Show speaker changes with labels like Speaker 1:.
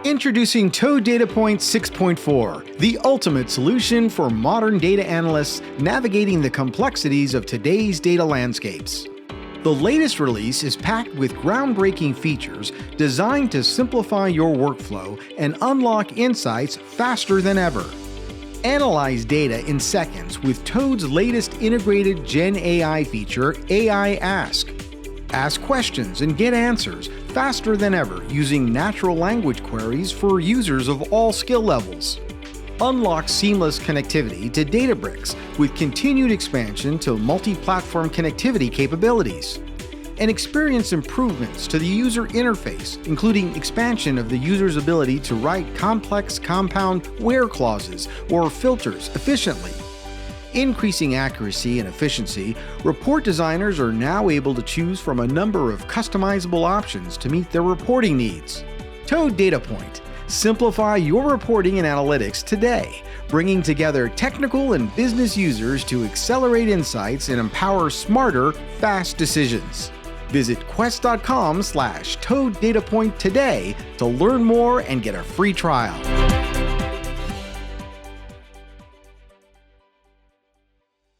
Speaker 1: Introducing Toad DataPoint 6.4, the ultimate solution for modern data analysts navigating the complexities of today's data landscapes. The latest release is packed with groundbreaking features designed to simplify your workflow and unlock insights faster than ever. Analyze data in seconds with Toad's latest integrated Gen AI feature, AI Ask. Ask questions and get answers faster than ever using natural language queries for users of all skill levels. Unlock seamless connectivity to Databricks with continued expansion to multi-platform connectivity capabilities. And experience improvements to the user interface, including expansion of the user's ability to write complex compound where clauses or filters efficiently. Increasing accuracy and efficiency, report designers are now able to choose from a number of customizable options to meet their reporting needs. Toad DataPoint. Simplify your reporting and analytics today, bringing together technical and business users to accelerate insights and empower smarter, fast decisions. Visit quest.com/Toad DataPoint today to learn more and get a free trial.